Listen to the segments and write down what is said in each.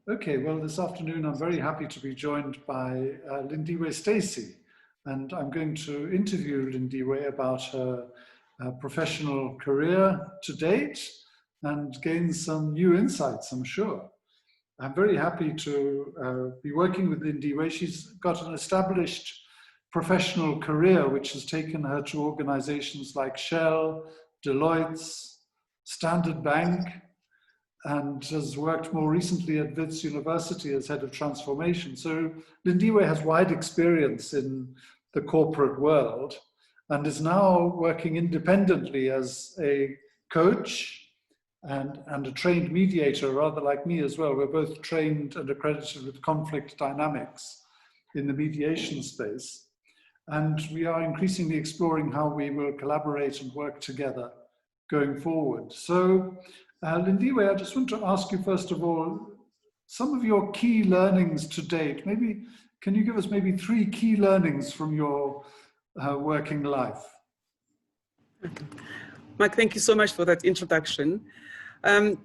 Okay, well, this afternoon I'm very happy to be joined by Lindiwe Stacey, and I'm going to interview Lindiwe about her professional career to date and gain some new insights, I'm sure. I'm very happy to be working with Lindiwe. She's got an established professional career which has taken her to organizations like Shell, Deloitte, Standard Bank, and has worked more recently at Wits University as head of transformation. So Lindiwe has wide experience in the corporate world and is now working independently as a coach and a trained mediator, rather like me as well. We're both trained and accredited with conflict dynamics in the mediation space. And we are increasingly exploring how we will collaborate and work together going forward. So Lindiwe, I just want to ask you, first of all, some of your key learnings to date. Maybe, can you give us maybe 3 key learnings from your working life? Okay. Mike, thank you so much for that introduction. I'm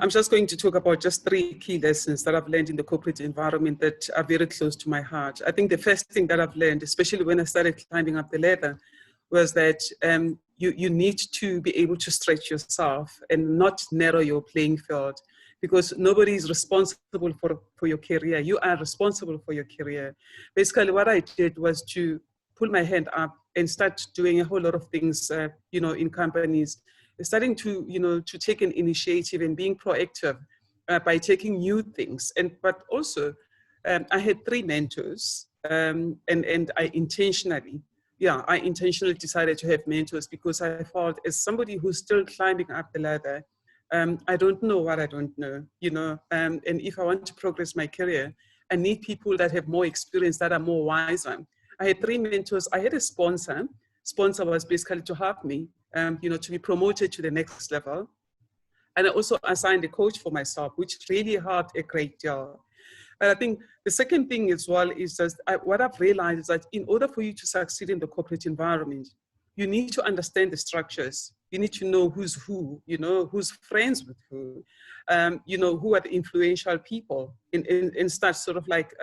just going to talk about just 3 key lessons that I've learned in the corporate environment that are very close to my heart. I think the first thing that I've learned, especially when I started climbing up the ladder, was that you need to be able to stretch yourself and not narrow your playing field, because nobody is responsible for your career. You are responsible for your career. Basically, what I did was to pull my hand up and start doing a whole lot of things, in companies, starting to take an initiative and being proactive by taking new things. But also, I had 3 mentors, and I intentionally decided to have mentors, because I felt, as somebody who's still climbing up the ladder, I don't know what I don't know, and if I want to progress my career, I need people that have more experience, that are more wiser. I had 3 mentors. I had a sponsor. Sponsor was basically to help me, to be promoted to the next level. And I also assigned a coach for myself, which really helped a great deal. But I think the second thing as well is just what I've realized is that in order for you to succeed in the corporate environment, you need to understand the structures. You need to know who's who, who's friends with who, who are the influential people, and start sort of like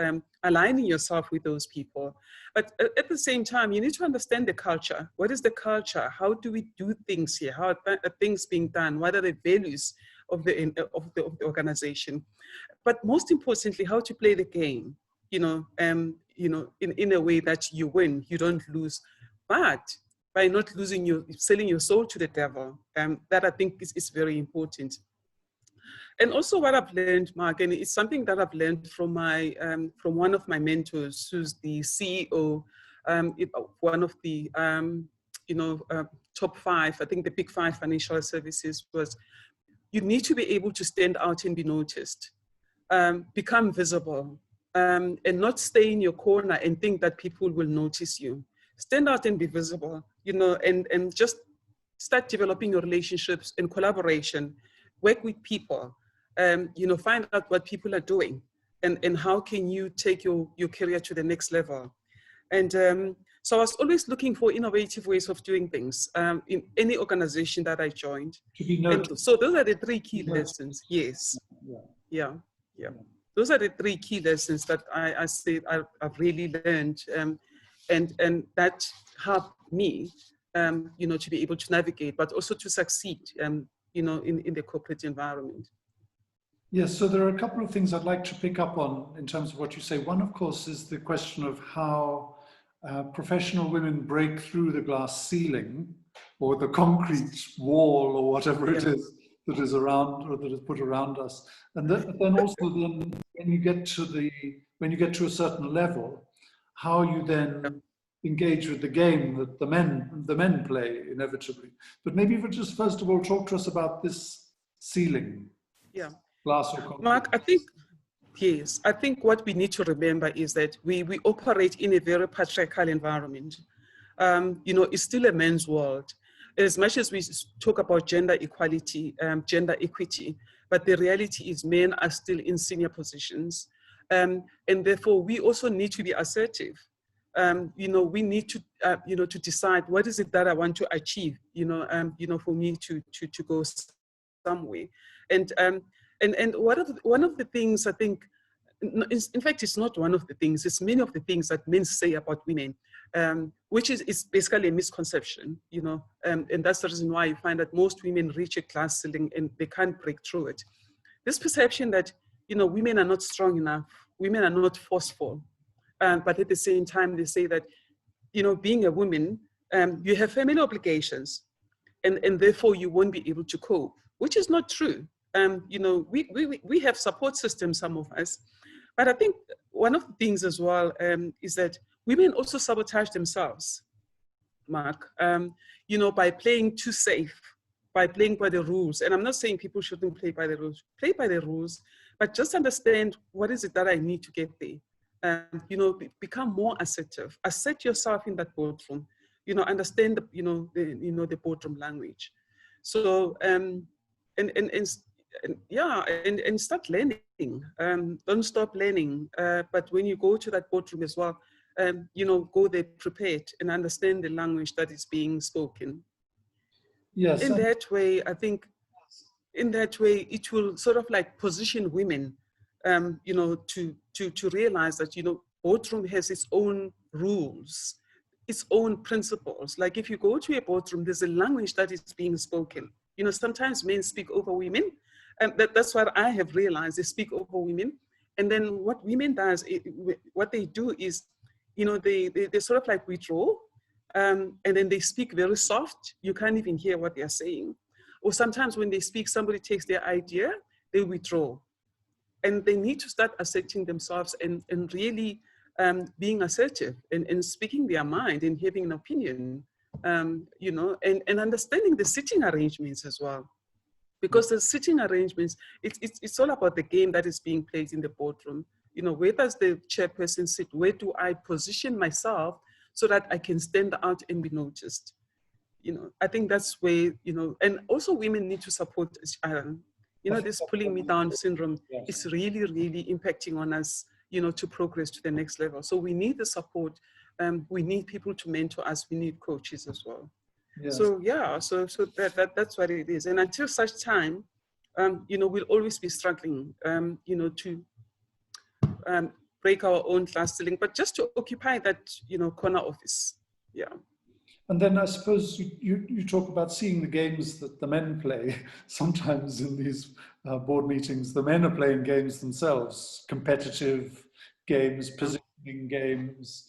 aligning yourself with those people. But at the same time, you need to understand the culture. What is the culture? How do we do things here? How are things being done? What are the values of the organization? But most importantly, how to play the game, in a way that you win, you don't lose, but by not losing selling your soul to the devil. That I think is very important. And also what I've learned, Mark, and it's something that I've learned from from one of my mentors, who's the CEO, one of the top 5, I think the big 5 financial services, was you need to be able to stand out and be noticed, become visible, and not stay in your corner and think that people will notice you. Stand out and be visible, and just start developing your relationships and collaboration, work with people, find out what people are doing, and how can you take your career to the next level. And so I was always looking for innovative ways of doing things in any organization that I joined. So those are the 3 key lessons. Yes. Yeah. Those are the 3 key lessons that I say I've really learned, and that helped me, to be able to navigate, but also to succeed, in the corporate environment. Yes, so there are a couple of things I'd like to pick up on in terms of what you say. One, of course, is the question of how professional women break through the glass ceiling or the concrete wall or whatever it is that is around, or that is put around us. And then also when you get to a certain level, how you then engage with the game that the men play inevitably. But maybe if you just first of all talk to us about this ceiling. Yeah. Glass or concrete. Mark, I think what we need to remember is that we operate in a very patriarchal environment. It's still a man's world. As much as we talk about gender equality, gender equity, but the reality is men are still in senior positions. And therefore, we also need to be assertive. We need to, to decide what is it that I want to achieve, for me to go some way. And And one of the things I think, in fact, it's not one of the things, it's many of the things that men say about women, which is basically a misconception, you know, and that's the reason why you find that most women reach a glass ceiling and they can't break through it. This perception that, you know, women are not strong enough, women are not forceful, but at the same time, they say that, you know, being a woman, you have family obligations, and therefore you won't be able to cope, which is not true. You know, we have support systems, some of us, but I think one of the things as well is that women also sabotage themselves, Mark, you know, by playing too safe, by playing by the rules. And I'm not saying people shouldn't play by the rules, but just understand what is it that I need to get there. You know, become more assertive, assert yourself in that boardroom, you know, understand the, the boardroom language. So, and start learning. Don't stop learning. But when you go to that boardroom as well, you know, go there prepared and understand the language that is being spoken. Yes. In that way, I think, in that way, it will sort of like position women, you know, to realize that, you know, boardroom has its own rules, its own principles. Like if you go to a boardroom, there's a language that is being spoken. You know, sometimes men speak over women. And that's what I have realized, they speak over women. And then what women does, what they do is, you know, they sort of like withdraw, and then they speak very soft. You can't even hear what they're saying. Or sometimes when they speak, somebody takes their idea, they withdraw. And they need to start asserting themselves and really being assertive and speaking their mind and having an opinion, you know, and understanding the sitting arrangements as well. Because the sitting arrangements, it's all about the game that is being played in the boardroom. You know, where does the chairperson sit? Where do I position myself so that I can stand out and be noticed? You know, I think that's where, you know, and also women need to support each other. You know, this pulling me down syndrome is really, really impacting on us, you know, to progress to the next level. So we need the support. We need people to mentor us. We need coaches as well. Yes. So yeah, so that's what it is. And until such time, you know, we'll always be struggling, you know, to break our own glass ceiling, but just to occupy that, you know, corner office. Yeah. And then I suppose you talk about seeing the games that the men play. Sometimes in these board meetings, the men are playing games themselves, competitive games, positioning games.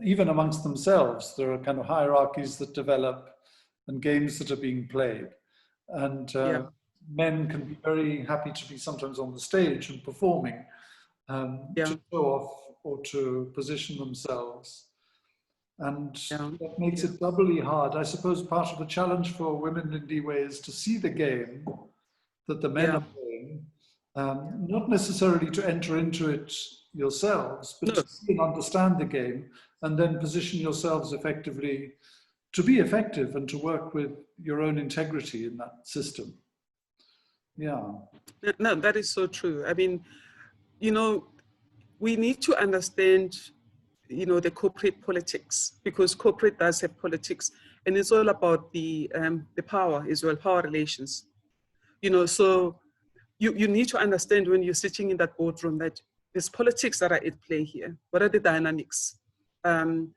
Even amongst themselves, there are kind of hierarchies that develop and games that are being played. And men can be very happy to be sometimes on the stage and performing, to show off or to position themselves. And that makes it doubly hard. I suppose part of the challenge for women in Lindiwe is to see the game that the men are playing, not necessarily to enter into it yourselves, but to see and understand the game and then position yourselves effectively to be effective and to work with your own integrity in that system. Yeah. No, that is so true. I mean, you know, we need to understand, you know, the corporate politics, because corporate does have politics, and it's all about the power as well, power relations. You know, so you need to understand when you're sitting in that boardroom that there's politics that are at play here. What are the dynamics? And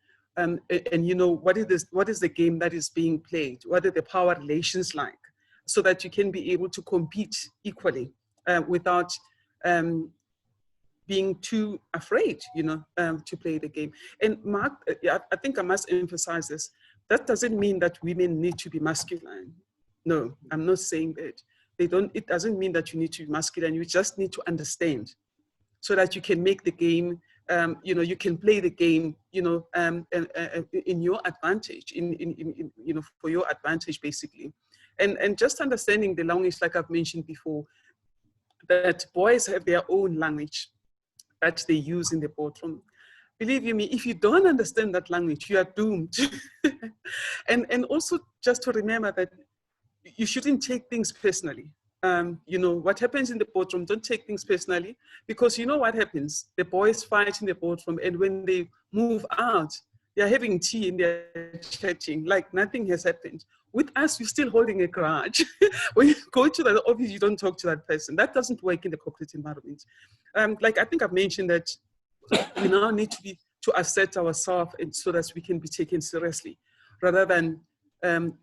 you know, what is the game that is being played? What are the power relations like? So that you can be able to compete equally without being too afraid, you know, to play the game. And Mark, I think I must emphasize this. That doesn't mean that women need to be masculine. No, I'm not saying that. It doesn't mean that you need to be masculine. You just need to understand so that you can make the game, you know, you can play the game, you know, in your advantage, you know, for your advantage, basically. And just understanding the language, like I've mentioned before, that boys have their own language that they use in the boardroom. Believe you me, if you don't understand that language, you are doomed. and also just to remember that you shouldn't take things personally. You know, what happens in the boardroom, don't take things personally, because you know what happens? The boys fight in the boardroom, and when they move out, they're having tea and they're chatting like nothing has happened. with us, you're still holding a grudge. When you go to the office, you don't talk to that person. That doesn't work in the corporate environment. Like I think I've mentioned that we now need to assert ourselves so that we can be taken seriously, rather than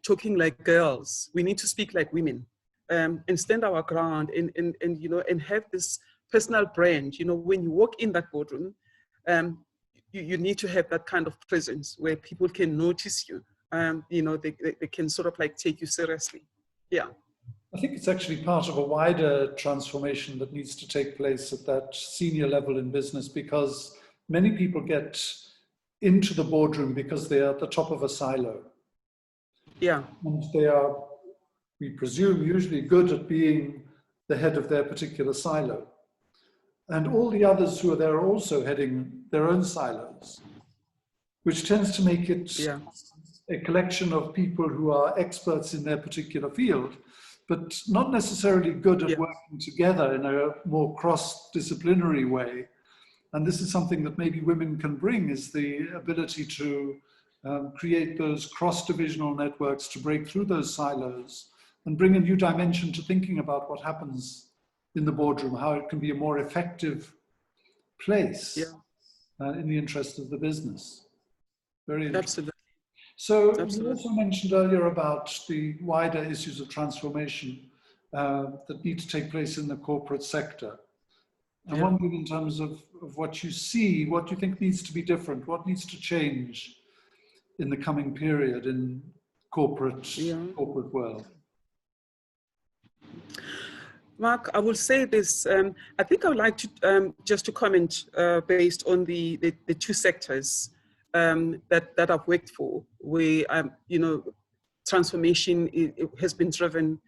talking like girls. We need to speak like women, and stand our ground, and have this personal brand. When you walk in that boardroom, you need to have that kind of presence where people can notice you. They can sort of like take you seriously. Yeah. I think it's actually part of a wider transformation that needs to take place at that senior level in business, because many people get into the boardroom because they are at the top of a silo. Yeah. And they are, we presume, usually good at being the head of their particular silo. And all the others who are there are also heading their own silos, which tends to make it a collection of people who are experts in their particular field, but not necessarily good at working together in a more cross-disciplinary way. And this is something that maybe women can bring, is the ability to create those cross-divisional networks, to break through those silos and bring a new dimension to thinking about what happens in the boardroom, how it can be a more effective place in the interest of the business. Very interesting. Absolutely. So you also mentioned earlier about the wider issues of transformation that need to take place in the corporate sector. I'm wondering, in terms of what you see, what do you think needs to be different? What needs to change in the coming period in corporate world? Mark, I will say this. I think I would like to just to comment based on the two sectors that I've worked for, where transformation has been driven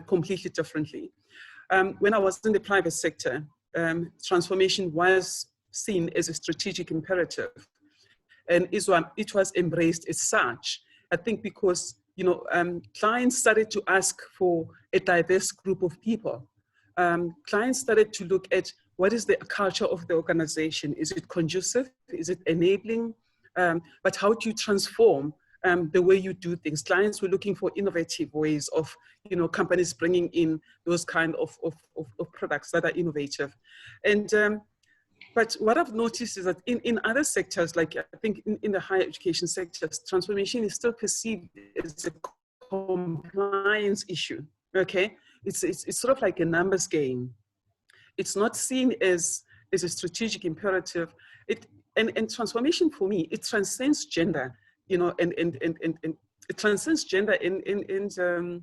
completely differently. When I was in the private sector, transformation was seen as a strategic imperative, and it was embraced as such. I think because clients started to ask for a diverse group of people. Clients started to look at what is the culture of the organization. Is it conducive? Is it enabling? But how do you transform the way you do things? Clients were looking for innovative ways of, companies bringing in those kind of products that are innovative. And but what I've noticed is that in other sectors, like I think in the higher education sectors, transformation is still perceived as a compliance issue. Okay, it's sort of like a numbers game. It's not seen as a strategic imperative. And transformation for me, it transcends gender, and it transcends gender in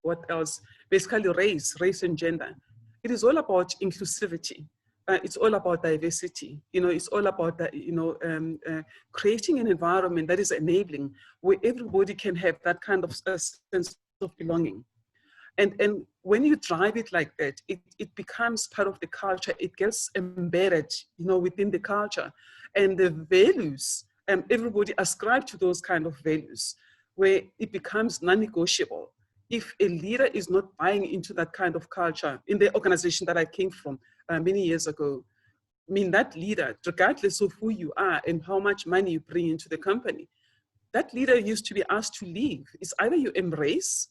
what else? Basically race and gender. It is all about inclusivity. It's all about diversity. It's all about that. Creating an environment that is enabling, where everybody can have that kind of sense of belonging. And when you drive it like that, it becomes part of the culture. It gets embedded, within the culture, and the values. Everybody ascribe to those kind of values, where it becomes non-negotiable. If a leader is not buying into that kind of culture in the organization that I came from many years ago, I mean, that leader, regardless of who you are and how much money you bring into the company, that leader used to be asked to leave. It's either you embrace,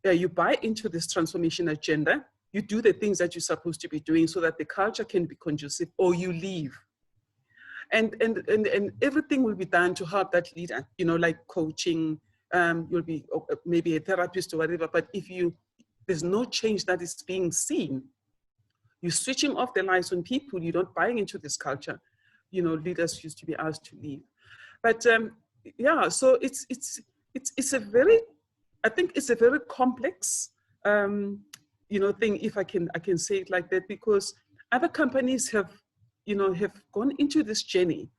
you buy into this transformation agenda, you do the things that you're supposed to be doing so that the culture can be conducive, or you leave. And everything will be done to help that leader, like coaching, you'll be maybe a therapist or whatever, but if there's no change that is being seen, you're switching off the lights on people, you're not buying into this culture, leaders used to be asked to leave. But so it's a very, I think it's a very complex, thing, if I can say it like that, because other companies have gone into this journey,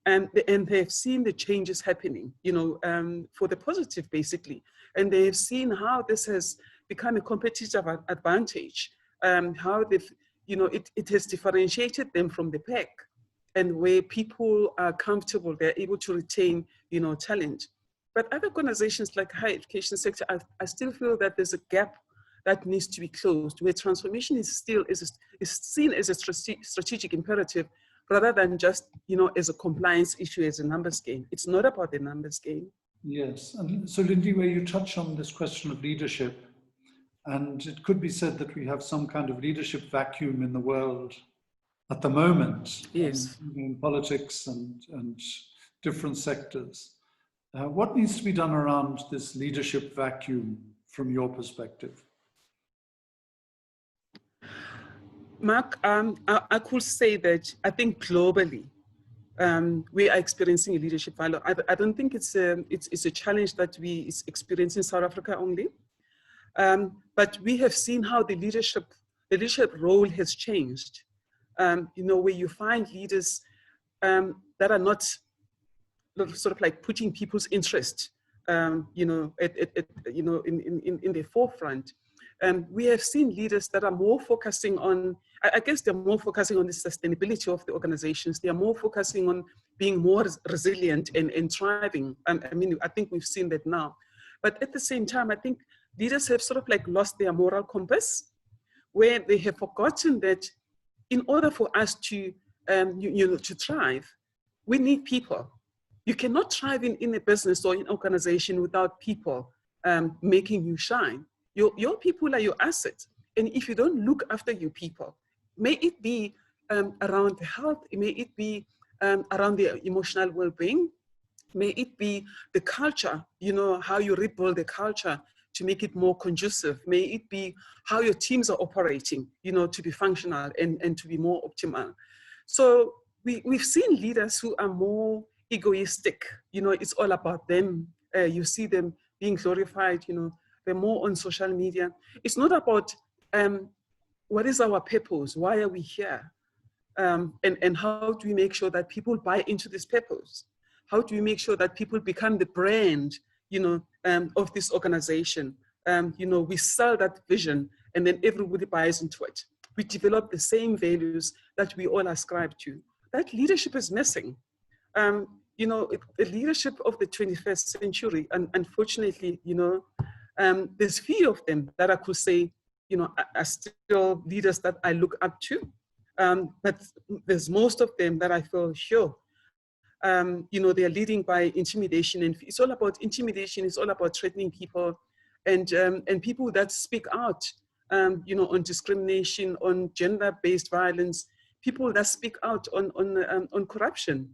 and they've seen the changes happening, for the positive, basically, and they've seen how this has become a competitive advantage, how they've, it has differentiated them from the pack, and where people are comfortable, they're able to retain, talent. But other organizations like higher education sector, I still feel that there's a gap that needs to be closed, where transformation is still is seen as a strategic imperative, rather than just, as a compliance issue, as a numbers game. It's not about the numbers game. Yes, and so Lindiwe, you touch on this question of leadership, and it could be said that we have some kind of leadership vacuum in the world at the moment, Yes. in politics and different sectors. What needs to be done around this leadership vacuum from your perspective? Mark, I could say that I think globally, we are experiencing a leadership failure. I don't think it's a challenge that we experience in South Africa only, but we have seen how the leadership role has changed. You know, where you find leaders that are not sort of like putting people's interest, you know, in the forefront. We have seen leaders that are more focusing on, I guess they're more focusing on the sustainability of the organizations. They are more focusing on being more resilient and thriving. I mean, I think we've seen that now. But at the same time, I think leaders have sort of like lost their moral compass, where they have forgotten that in order for us to, to thrive, we need people. You cannot thrive in a business or an organization without people making you shine. Your people are your asset. And if you don't look after your people, may it be around the health, may it be around their emotional well-being, may it be the culture, you know, how you rebuild the culture to make it more conducive, may it be how your teams are operating, you know, to be functional and to be more optimal. So we've seen leaders who are more egoistic, you know, it's all about them. You see them being glorified, you know, they're more on social media. It's not about what is our purpose, why are we here? And how do we make sure that people buy into this purpose? How do we make sure that people become the brand, you know, of this organization? You know, we sell that vision and then everybody buys into it. We develop the same values that we all ascribe to. That leadership is missing. You know, the leadership of the 21st century, and unfortunately, you know, there's few of them that I could say, you know, are still leaders that I look up to. But there's most of them that I feel sure, you know, they're leading by intimidation, and it's all about intimidation. It's all about threatening people, and people that speak out, you know, on discrimination, on gender-based violence, people that speak out on corruption.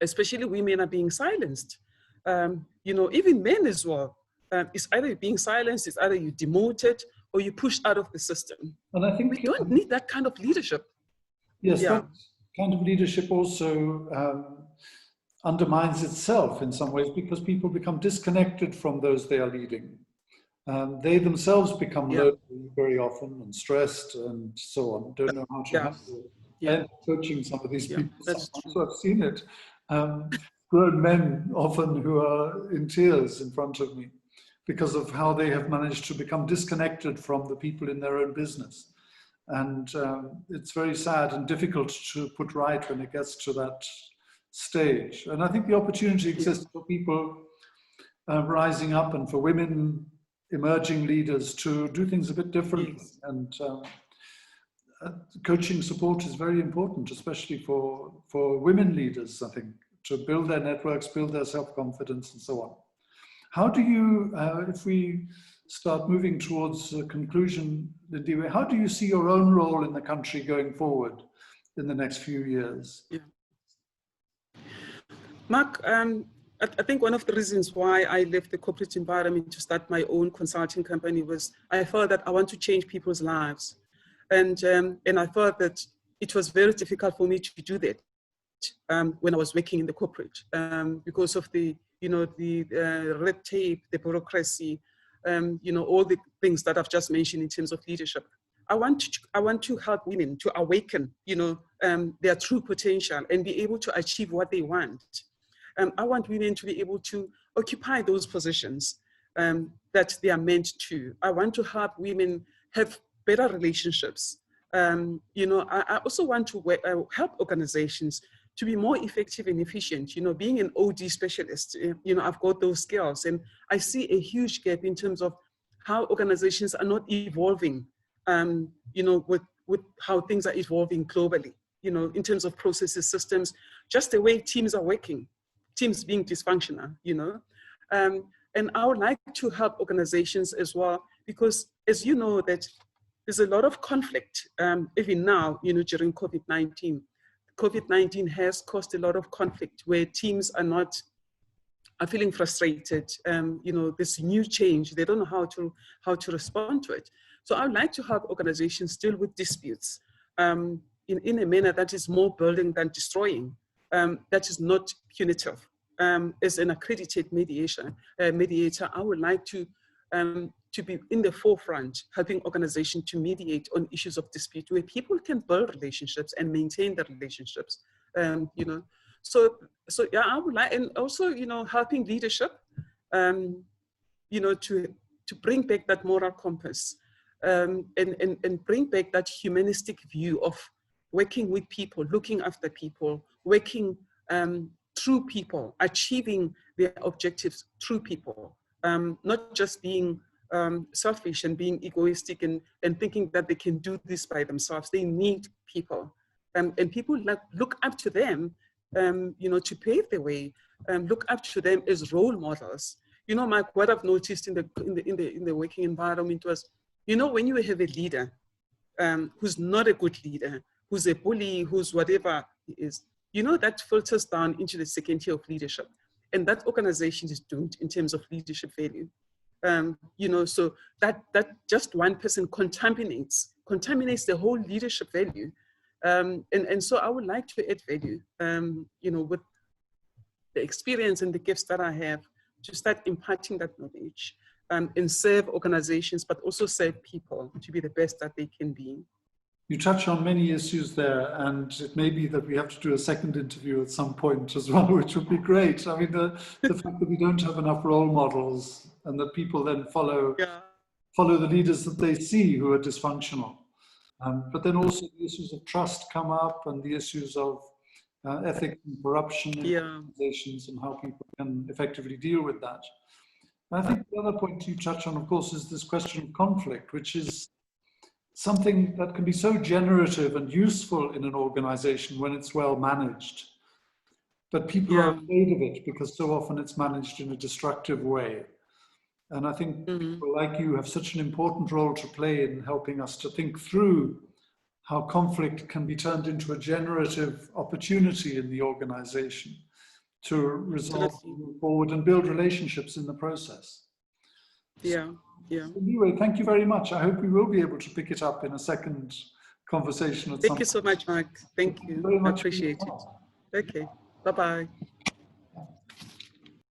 Especially women are being silenced. You know, even men as well. It's either you're being silenced, it's either you demoted or you pushed out of the system. And I think we don't need that kind of leadership. Yes, Yeah. that kind of leadership also undermines itself in some ways, because people become disconnected from those they are leading. They themselves become lonely very often and stressed and so on, don't know how to handle it. And coaching some of these people, so I've seen it. Grown men often who are in tears in front of me because of how they have managed to become disconnected from the people in their own business. And it's very sad and difficult to put right when it gets to that stage. And I think the opportunity exists for people rising up and for women, emerging leaders, to do things a bit differently. And coaching support is very important, especially for women leaders, I think, to build their networks, build their self-confidence and so on. How do you, if we start moving towards a conclusion, Lindiwe, how do you see your own role in the country going forward in the next few years? Yeah. Mark, I think one of the reasons why I left the corporate environment to start my own consulting company was I felt that I want to change people's lives. And I felt that it was very difficult for me to do that when I was working in the corporate because of the, you know, the red tape, the bureaucracy, you know, all the things that I've just mentioned in terms of leadership. I want to help women to awaken, you know, their true potential and be able to achieve what they want. I want women to be able to occupy those positions that they are meant to. I want to help women have better relationships. You know, I also want to help organizations to be more effective and efficient. You know, being an OD specialist, you know, I've got those skills, and I see a huge gap in terms of how organizations are not evolving, you know, with how things are evolving globally, you know, in terms of processes, systems, just the way teams are working, teams being dysfunctional, you know. And I would like to help organizations as well, because as you know that there's a lot of conflict, even now, during COVID-19. COVID-19 has caused a lot of conflict where teams are feeling frustrated. This new change, they don't know how to respond to it. So I would like to help organizations deal with disputes in a manner that is more building than destroying, that is not punitive. As an accredited mediator, I would like to be in the forefront, helping organizations to mediate on issues of dispute where people can build relationships and maintain their relationships. So yeah, I would like, and also, helping leadership, to bring back that moral compass, and bring back that humanistic view of working with people, looking after people, working through people, achieving their objectives through people, not just being selfish and being egoistic and thinking that they can do this by themselves. They need people, and people look up to them, to pave the way, look up to them as role models. Mike, what I've noticed in the working environment was, when you have a leader who's not a good leader, who's a bully, who's whatever he is, that filters down into the second tier of leadership. And that organization is doomed in terms of leadership value. So that just one person contaminates the whole leadership value. And so I would like to add value, with the experience and the gifts that I have, to start imparting that knowledge, and serve organizations, but also serve people to be the best that they can be. You touch on many issues there, and it may be that we have to do a second interview at some point as well, which would be great. I mean, the fact that we don't have enough role models and that people then follow the leaders that they see who are dysfunctional. But then also the issues of trust come up, and the issues of ethics and corruption in organizations, and how people can effectively deal with that. And I think the other point you touch on, of course, is this question of conflict, which is something that can be so generative and useful in an organization when it's well managed. But people are afraid of it because so often it's managed in a destructive way. And I think people like you have such an important role to play in helping us to think through how conflict can be turned into a generative opportunity in the organization to resolve, move forward, and build relationships in the process. Yeah. So anyway, thank you very much. I hope we will be able to pick it up in a second conversation at some point. Thank you so much, Mark. Thank you. I appreciate it. Okay. Bye-bye.